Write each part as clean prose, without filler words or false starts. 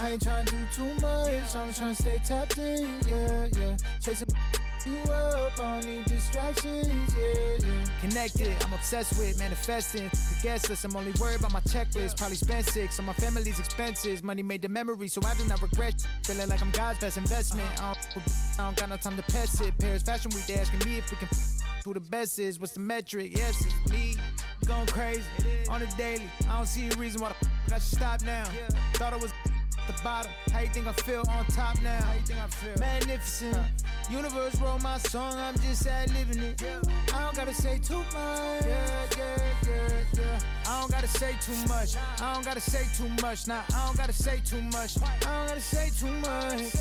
I ain't trying to do too much, I'm trying to stay tapped in, yeah. Chasing you up, I don't need distractions, yeah. Connected, I'm obsessed with manifesting. The guest list, I'm only worried about my checklist. Probably spent 6 on my family's expenses. Money made the memory, so I do not regret. Feeling like I'm God's best investment. I don't got no time to pass it. Paris Fashion Week, they asking me if we can who the best is. What's the metric? Yes, it's me. Going crazy on the daily. I don't see a reason why I should stop now. Thought I was at the bottom. How you think I feel on top now? How you think I feel? Magnificent. Universe wrote my song, I'm just ad-libbing it. I don't gotta say too much. Yeah. I don't gotta say too much. I don't gotta say too much. Nah, I don't gotta say too much. I don't gotta say too much.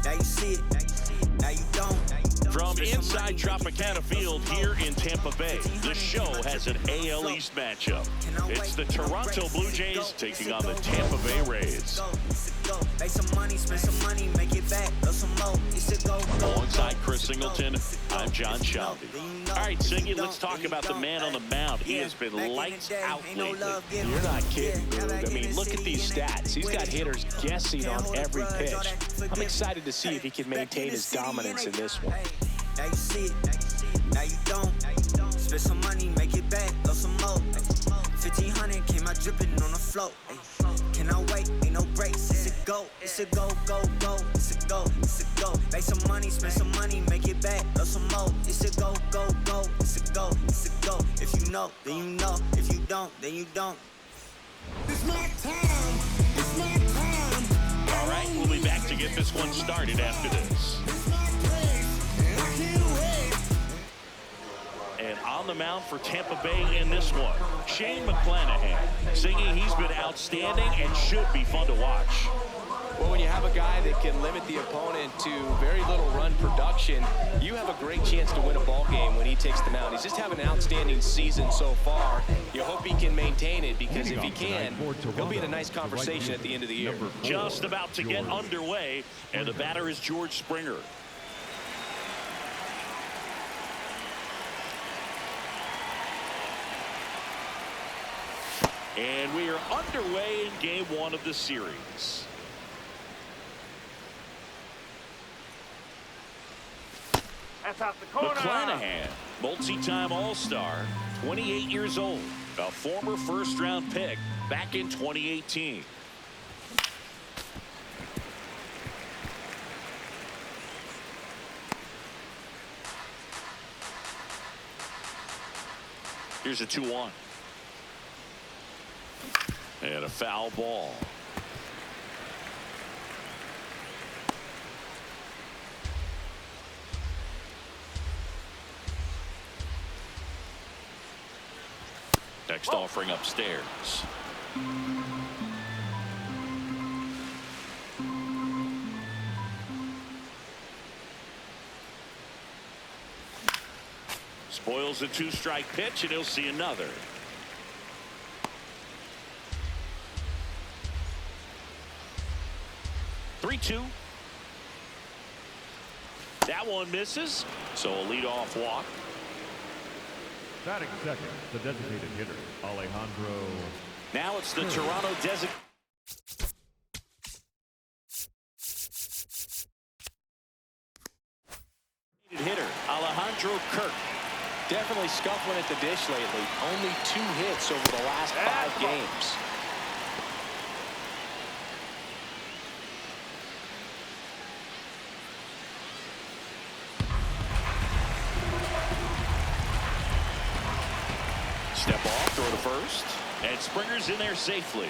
Now you see it, now you don't. From inside Tropicana Field here in Tampa Bay, the show has an AL East matchup. It's the Toronto Blue Jays taking on the Tampa Bay Rays. Make some money, spend some money, make it back, love some more. Alongside Chris Singleton, I'm John Shelby. All right, Singy, let's talk about the man on the mound. He has been lights out lately. You're not kidding, dude. I mean, look at these stats. He's got hitters guessing on every pitch. I'm excited to see if he can maintain his dominance in this one. Now you see it, now you don't. Spend some money, make it back, love some more. 1,500 came out dripping on the float. Can I wait? Ain't no breaks. It's a go. It's a go, go, go. It's a go. It's a go. Make some money, spend some money, make it back, love some more. It's a go, go, go. It's a go. It's a go. If you know, then you know. If you don't, then you don't. It's my time. It's my time. All right, we'll be back to get this one started after this. And on the mound for Tampa Bay in this one, Shane McClanahan. Singing, he's been outstanding and should be fun to watch. Well, when you have a guy that can limit the opponent to very little run production, you have a great chance to win a ball game when he takes the mound. He's just having an outstanding season so far. You hope he can maintain it, because if he can, he'll be in a nice conversation at the end of the year. Just about to get underway, and the batter is George Springer. And we are underway in game 1 of the series. That's out the corner. McClanahan, multi-time All-Star, 28 years old, a former first-round pick back in 2018. Here's a 2-1. And a foul ball. Next offering upstairs. Spoils the 2-strike pitch, and he'll see another. That one misses, so a leadoff walk. Batting second, the designated hitter, Alejandro. Now it's the Toronto designated hitter, Alejandro Kirk. Definitely scuffling at the dish lately. Only 2 hits over the last 5 games. to first. And Springer's in there safely.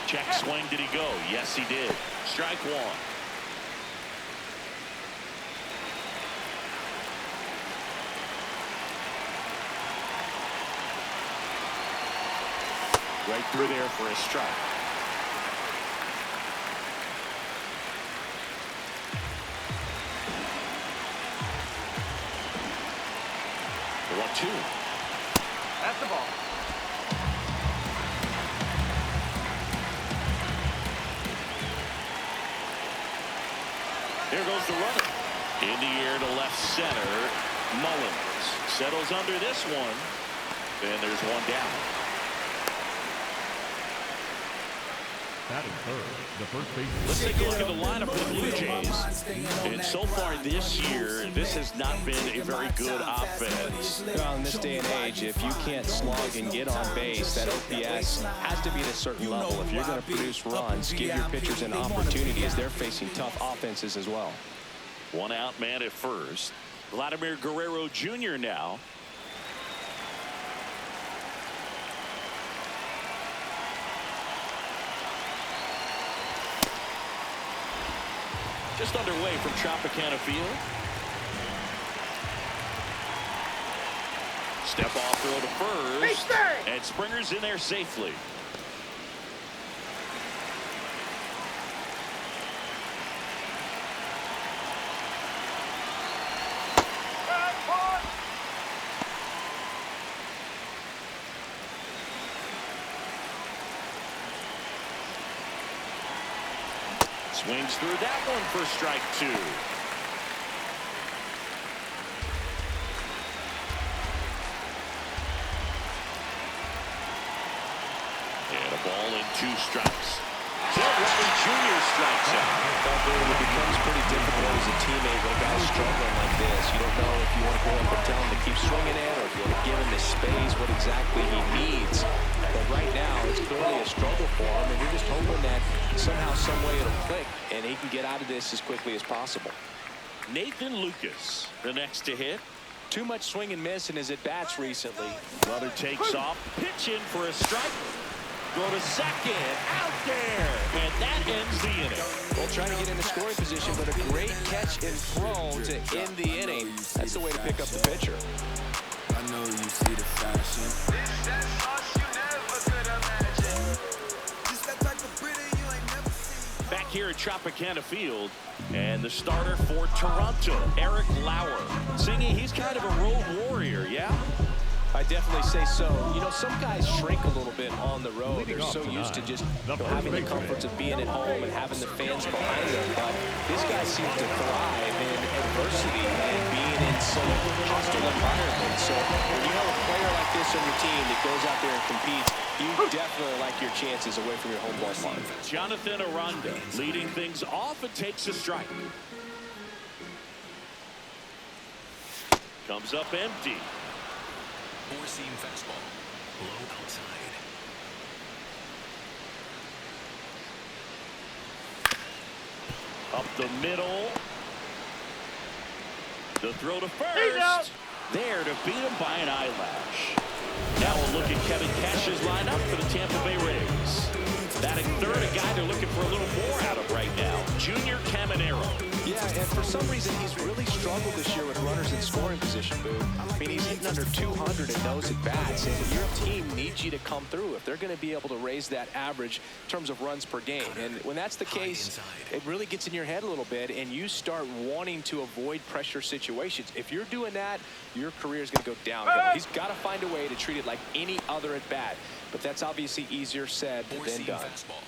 Check swing. Did he go? Yes, he did. Strike one. Right through there for a strike. The 1-2. That's the ball. Here goes the runner. In the air to left center. Mullins settles under this one. And there's one down. Batting third, the first baseman. Let's take a look at the lineup for the Blue Jays. And so far this year, this has not been a very good offense. Well, in this day and age, if you can't slug and get on base, that OPS has to be at a certain level. If you're going to produce runs, give your pitchers an opportunity as they're facing tough offenses as well. One out man at first. Vladimir Guerrero Jr. now. Just underway from Tropicana Field. Step off throw to first. And Springer's in there safely. Swings through that one for strike two. And a ball and 2 strikes. Zach Riley Jr. strikes out. It becomes pretty difficult as a teammate when a guy's struggling like this. You don't know if you want to go up and tell him to keep swinging it or if you want to give him the space, what exactly he needs. But right now, it's clearly a struggle for him, and you're just hoping that somehow, some way it'll click, and he can get out of this as quickly as possible. Nathan Lucas, the next to hit. Too much swing and miss in his at-bats recently. Runner takes off, pitch in for a strike. Throw to second, out there, and that ends the inning. Well, trying to get into scoring position, but a great catch and throw to end the inning. That's the way to pick up the pitcher. I know you see the fashion. Back here at Tropicana Field, and the starter for Toronto, Eric Lauer. Singy, he's kind of a road warrior, yeah? I definitely say so. You know, some guys shrink a little bit on the road. They're so used to just having the comforts of being at home and having the fans behind them. But this guy seems to thrive in adversity and being in some hostile environment. So when you have a player like this on your team that goes out there and competes, you definitely like your chances away from your home ballpark. Jonathan Aranda leading things off and takes a strike. Comes up empty. Four-seam fastball, low outside. Up the middle. The throw to first. There to beat him by an eyelash. Now we'll look at Kevin Cash's lineup for the Tampa Bay Rays. Batting third, a guy they're looking for a little more out of right now, Junior Caminero. Yeah, and for some reason, he's really struggled this year with runners in scoring position, Boo. I mean, he's hitting under 200 in those at-bats, and your team needs you to come through if they're going to be able to raise that average in terms of runs per game. And when that's the case, it really gets in your head a little bit, and you start wanting to avoid pressure situations. If you're doing that, your career is going to go downhill. He's got to find a way to treat it like any other at-bat, but that's obviously easier said than done. Fastball,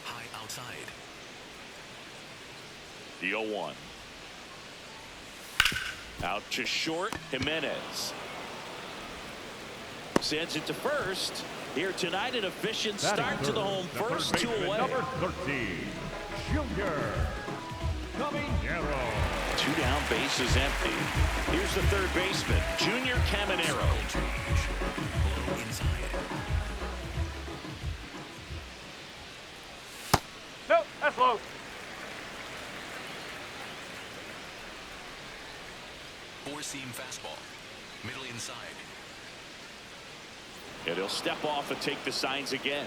high outside. The 0-1. Out to short, Jimenez. Sends it to first. Here tonight, an efficient start to the home first, 2 away. Number 13, Junior Caminero. 2 down, bases empty. Here's the third baseman, Junior Caminero. Inside. Nope, that's low. Four-seam fastball. Middle inside. And he'll step off and take the signs again.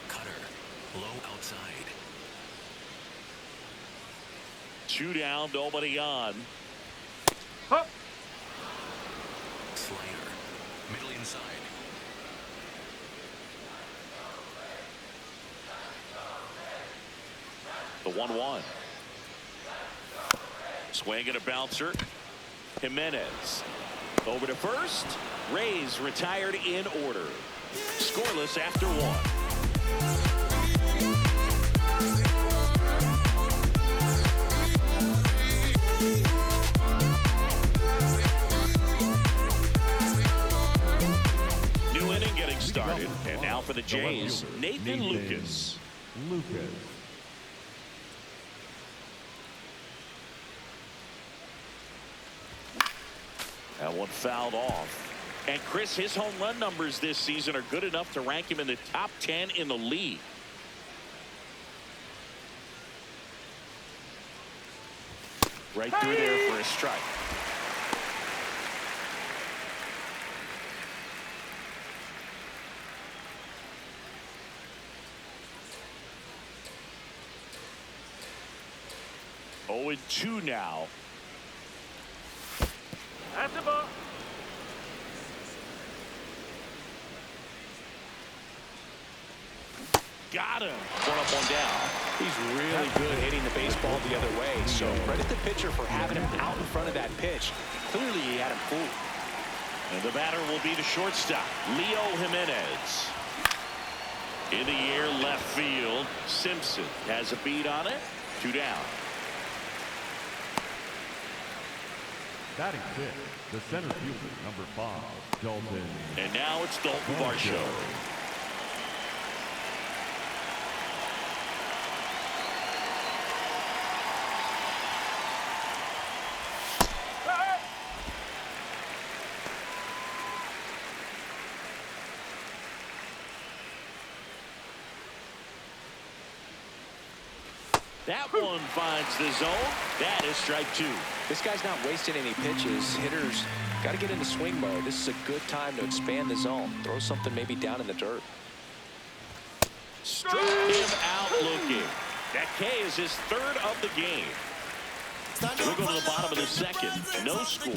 Cutter. Low outside. 2 down, nobody on. Huh. Slider. Middle inside. The 1-1. Swing and a bouncer. Jimenez over to first. Rays retired in order. Scoreless after 1. New inning getting started. And now for the Jays, Nathan Lucas. That one fouled off. And Chris, his home run numbers this season are good enough to rank him in the top 10 in the league. Right through there for a strike. Oh, and 2 now. That's the ball. Got him. One up, one down. He's really good hitting the baseball the other way. So credit the pitcher for having him out in front of that pitch. Clearly he had him fooled. And the batter will be the shortstop, Leo Jimenez. In the air, left field. Simpson has a beat on it. 2 down. Batting fifth, the center fielder, number 5, Dalton. And now it's Dalton Varsho. That one finds the zone. That is strike 2. This guy's not wasting any pitches. Hitters got to get into swing mode. This is a good time to expand the zone. Throw something maybe down in the dirt. Struck him out looking. That K is his 3rd of the game. We'll go to the bottom of the 2nd. No score.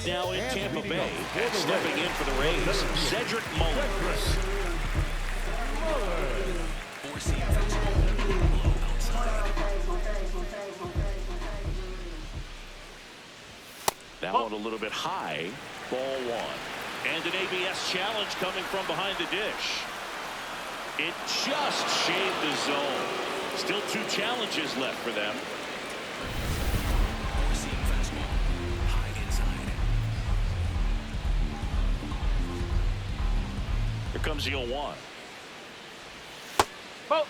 Now in Tampa Bay, and stepping in for the Rays, Cedric Mullins. Four-seam fastball. Low outside. That one a little bit high. Ball 1. And an ABS challenge coming from behind the dish. It just shaved the zone. Still 2 challenges left for them. Four-seam fastball. High inside. Here comes the 0-1. Ball.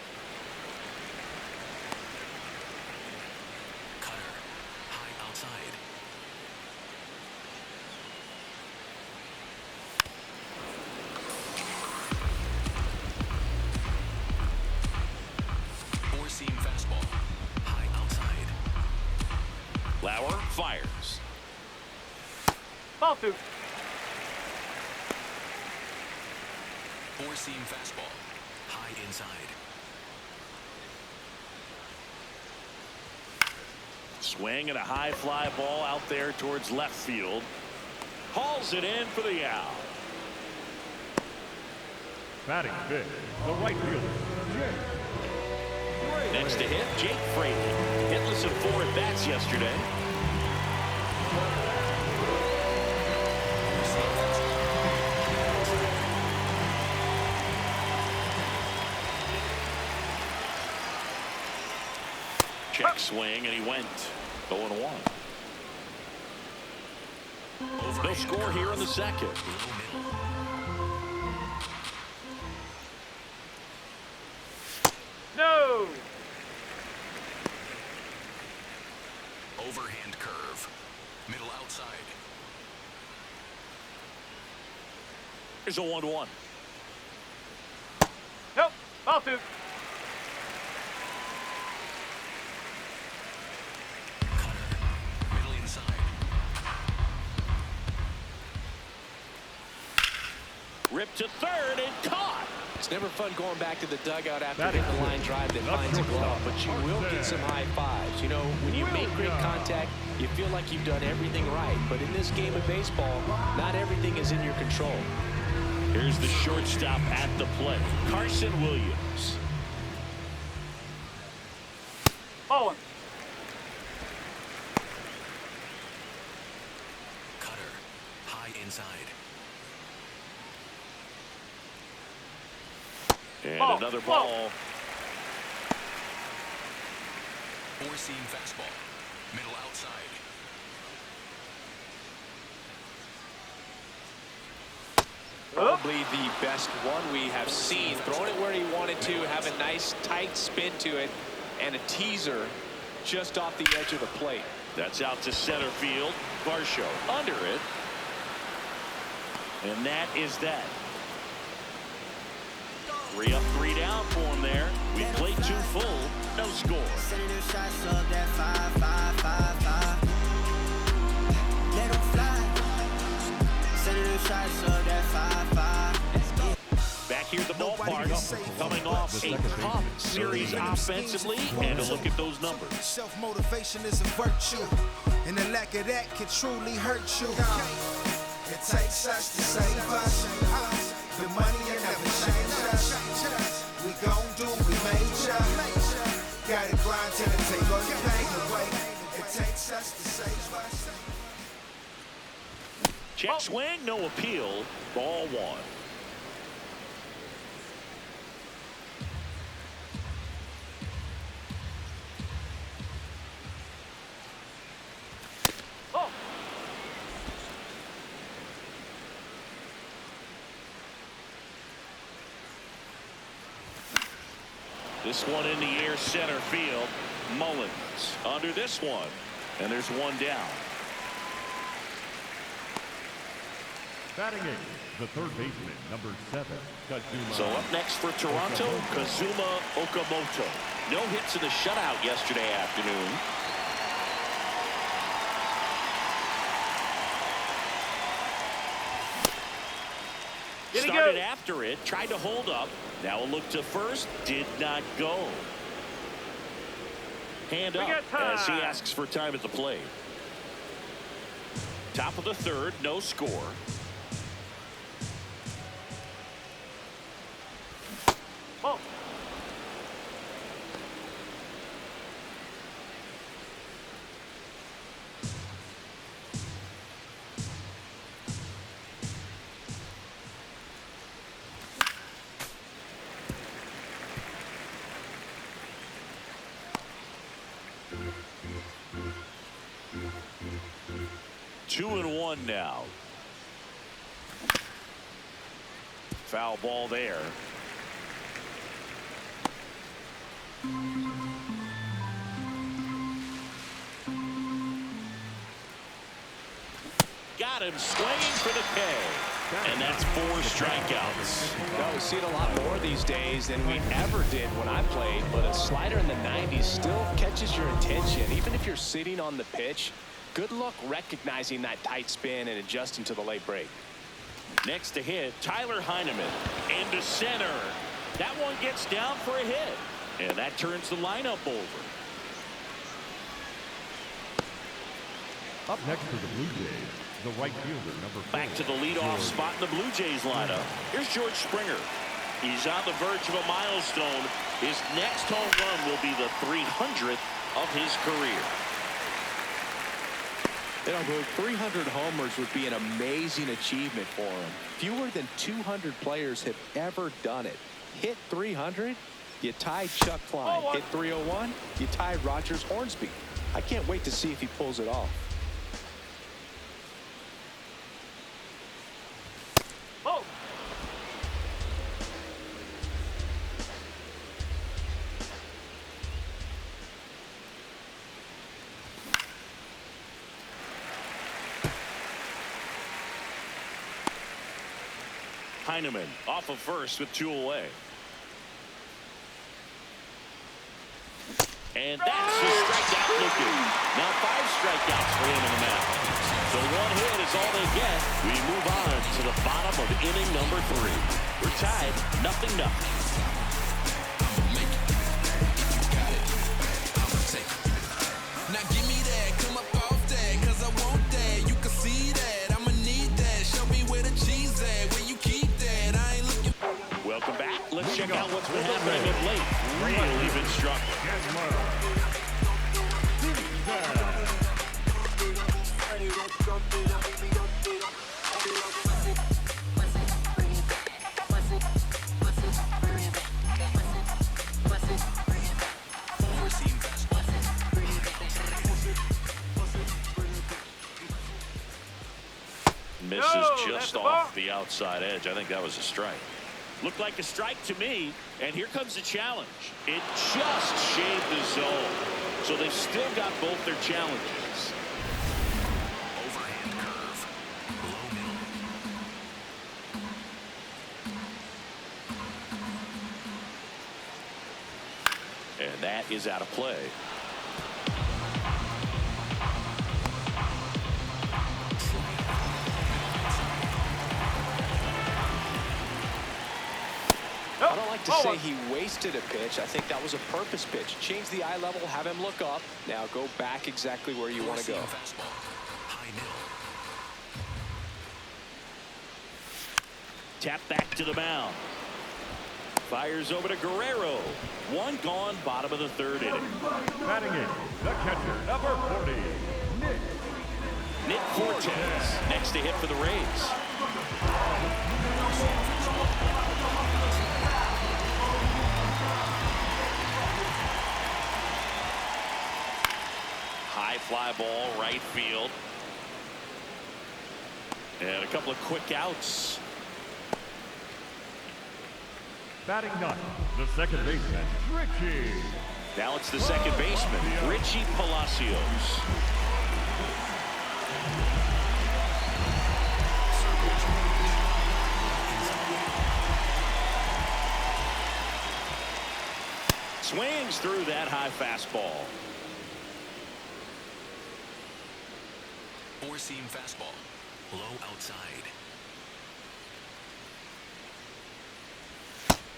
Cutter. High outside. Four-seam fastball. High outside. Lauer fires. Ball 2. Four-seam fastball. High inside. Swing and a high fly ball out there towards left field. Hauls it in for the out. Batting fifth, the right fielder, Jake. Next to hit, Jake Fraley. Hitless in 4 at-bats yesterday. Check swing, and he went 0-1. No score here in the 2nd. Low middle. No. Overhand curve. Middle outside. Here's a 1-1. Nope. Ball 2. Middle inside. Ripped to third and caught. It's never fun going back to the dugout after That hitting is the line drive that finds a glove, but you will get some high fives. You know, when you make great contact, you feel like you've done everything right. But in this game of baseball, not everything is in your control. Here's the shortstop at the plate, Carson Williams. Ball 1. Cutter. High inside. And Ball. another ball. Four-seam fastball. Middle outside. Probably the best one we have seen. Throwing it where he wanted to, have a nice tight spin to it, and a teaser just off the edge of the plate. That's out to center field. Varsho under it. And that is that. 3 up, 3 down for him there. We played 2 full. No score. Senator shots up that 5-5-5-5. Let 'em fly. Senator shots up that 5-5. Back here at the ballpark, coming off a tough series offensively, and a look at those numbers. Self-motivation is a virtue, and the lack of that can truly hurt you. It takes us to save us. The money will never change us. We gon' do we major. Gotta grind till it take all your pain away. It takes us to save us. Check swing, no appeal. Ball 1. Oh. This one in the air, center field. Mullins under this one. And there's 1 down. Batting eighth, the third baseman, number 7, Kazuma. So up next for Toronto, Kazuma Okamoto. No hits in the shutout yesterday afternoon. Started after it, tried to hold up. Now a look to first, did not go. Hand up as he asks for time at the plate. Top of the third, no score. Ball. Two and 1 now. Foul ball there. Got him swinging for the K. And that's 4 strikeouts. Well, we see it a lot more these days than we ever did when I played, but a slider in the 90s still catches your attention. Even if you're sitting on the pitch, good luck recognizing that tight spin and adjusting to the late break. Next to hit, Tyler Heineman into center. That one gets down for a hit. And that turns the lineup over. Up next for the Blue Jays, the right fielder, number 4. Back to the leadoff spot in the Blue Jays lineup. Here's George Springer. He's on the verge of a milestone. His next home run will be the 300th of his career. You know, 300 homers would be an amazing achievement for him. Fewer than 200 players have ever done it. Hit 300, you tie Chuck Klein. Hit 301, you tie Rogers Hornsby. I can't wait to see if he pulls it off. Oh. Heineman off of first with 2 away. And that's his strikeout looking. Now 5 strikeouts for him in the mound. So 1 hit is all they get. We move on to the bottom of inning number 3. We're tied 0-0. Now give me that, come up off that, cause I want that. You can see that, I'ma need that. Show me where the cheese at, where you keep that. I ain't looking. Welcome back. Let's check out what's been happening of late. Really been struggling. Misses just off the outside edge. I think that was a strike. Looked like a strike to me, and here comes the challenge. It just shaved the zone. So they've still got both their challenges. Overhand curve. Low middle. And that is out of play. I don't like to say he wasted a pitch. I think that was a purpose pitch. Change the eye level, have him look up. Now go back exactly where you want to go. Fastball. High middle. Tap back to the mound. Fires over to Guerrero. 1 gone, bottom of the 3rd inning. Batting in, the catcher, number 40, Nick Fortes, next to hit for the Rays. High fly ball, right field. And a couple of quick outs. batting ninth, the second baseman, Richie. Now it's the second baseman, Richie Palacios. Swings through that high fastball. Four-seam fastball. Low outside.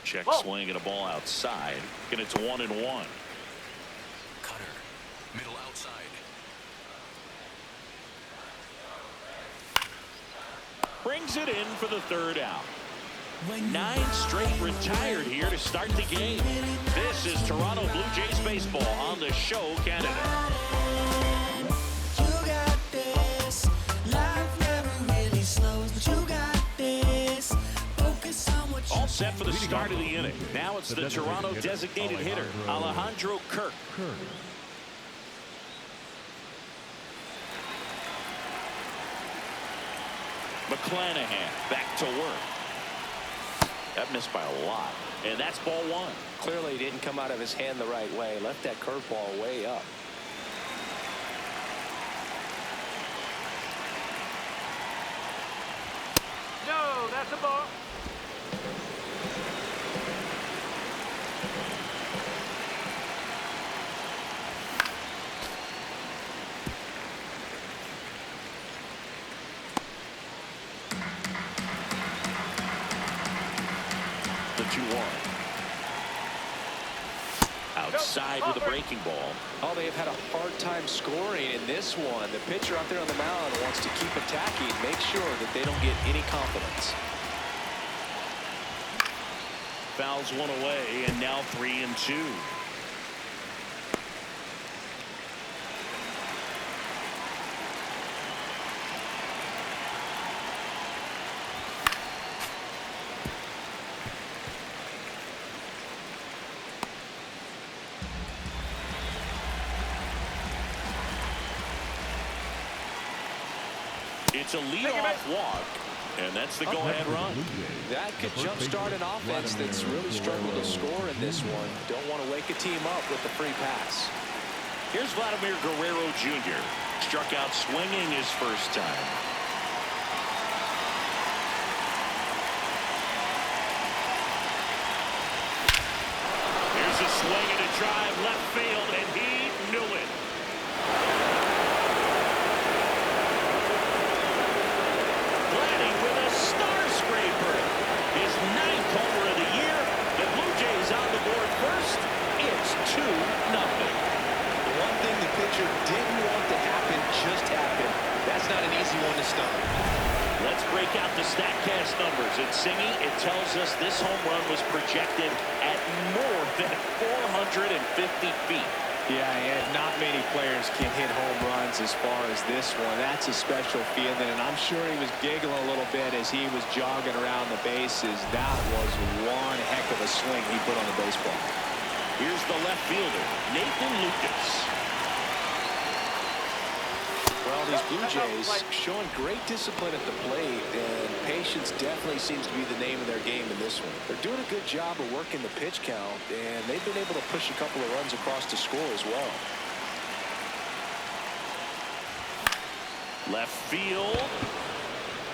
Check swing and a ball outside. And it's 1-1. Cutter. Middle outside. Brings it in for the third out. 9 straight retired here to start the game. This is Toronto Blue Jays baseball on the Show Canada. All set for the start of the inning. Now it's the Toronto designated hitter, Alejandro Kirk. McClanahan back to work. That missed by a lot. And that's ball 1. Clearly didn't come out of his hand the right way. Left that curveball way up. No, that's a ball. The 2-1. Outside with a breaking ball. Oh, they have had a hard time scoring in this one. The pitcher out there on the mound wants to keep attacking, make sure that they don't get any confidence. Fouls one away, and now 3-2. It's a leadoff walk, and that's the go-ahead run. That could jumpstart an offense that's really struggled to score in this one. Don't want to wake a team up with the free pass. Here's Vladimir Guerrero Jr. Struck out swinging his first time. start. Let's break out the StatCast numbers. It's Singy. It tells us this home run was projected at more than 450 feet. Yeah, and not many players can hit home runs as far as this one. That's a special feeling, and I'm sure he was giggling a little bit as he was jogging around the bases. That was one heck of a swing he put on the baseball. Here's the left fielder, Nathan Lucas. Well, these Blue Jays showing great discipline at the plate, and patience definitely seems to be the name of their game in this one. They're doing a good job of working the pitch count, and they've been able to push a couple of runs across to score as well. Left field,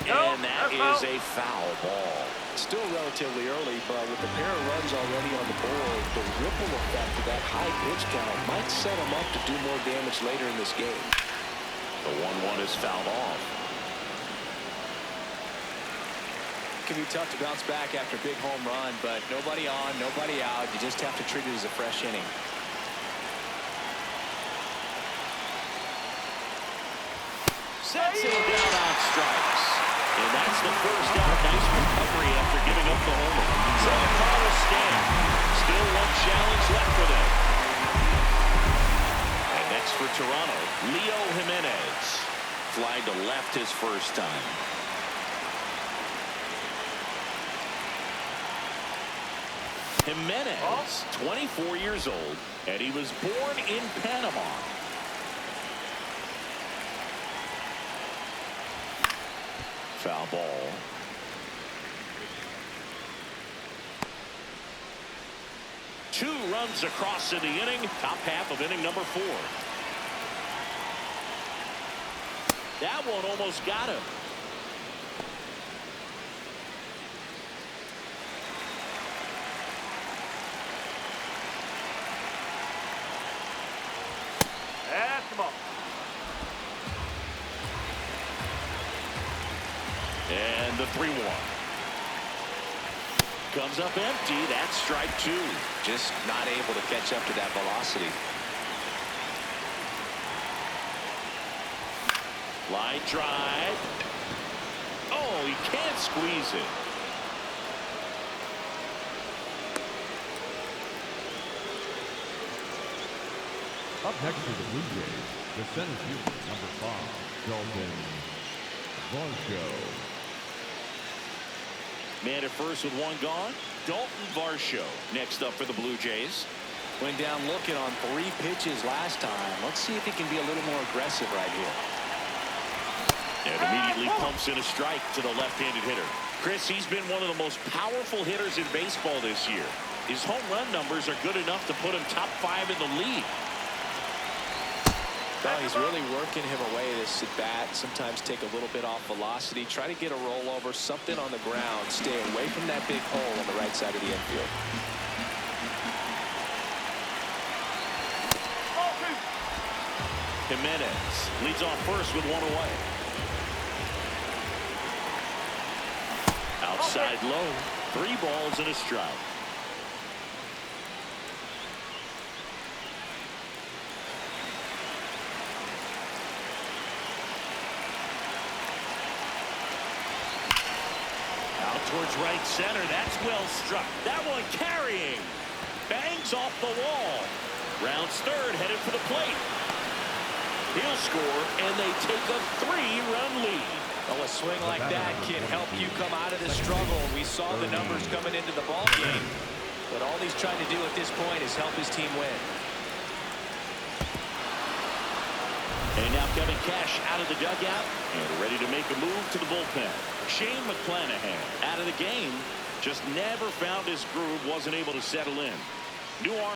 and that is a foul ball. Still relatively early, but with a pair of runs already on the board, the ripple effect of that high pitch count might set them up to do more damage later in this game. The 1-1 is fouled off. It can be tough to bounce back after a big home run, but nobody on, nobody out. You just have to treat it as a fresh inning. Sets him down on strikes. And that's the first out. Nice recovery after giving up the homer. So the call is stand. Still one challenge left for them. And next for Toronto, Leo Jimenez. Fly to left his first time. Jimenez, 24 years old, and he was born in Panama. Foul ball. Two runs across in the inning. Top half of inning number 4. That one almost got him. That's the ball. And the 3-1. Comes up empty. That's strike 2. Just not able to catch up to that velocity. Line drive. Oh, he can't squeeze it. Up next for the Blue Jays, the center fielder, number 5, Dalton Varsho. Man at first with one gone. Dalton Varsho next up for the Blue Jays. Went down looking on 3 pitches last time. Let's see if he can be a little more aggressive right here. And immediately pumps in a strike to the left-handed hitter. Chris, he's been one of the most powerful hitters in baseball this year. His home run numbers are good enough to put him top 5 in the league. Well, he's really working him away this at bat. Sometimes take a little bit off velocity. Try to get a rollover, something on the ground. Stay away from that big hole on the right side of the infield. Jimenez leads off first with 1 away. Outside low. 3 balls and a strike. Out towards right center. That's well struck. That one carrying. Bangs off the wall. Rounds third, headed for the plate. He'll score, and they take a 3-run lead. Well, a swing like that can help you come out of the struggle. We saw the numbers coming into the ball game, but all he's trying to do at this point is help his team win. And now Kevin Cash out of the dugout and ready to make a move to the bullpen. Shane McClanahan out of the game. Just never found his groove, wasn't able to settle in. New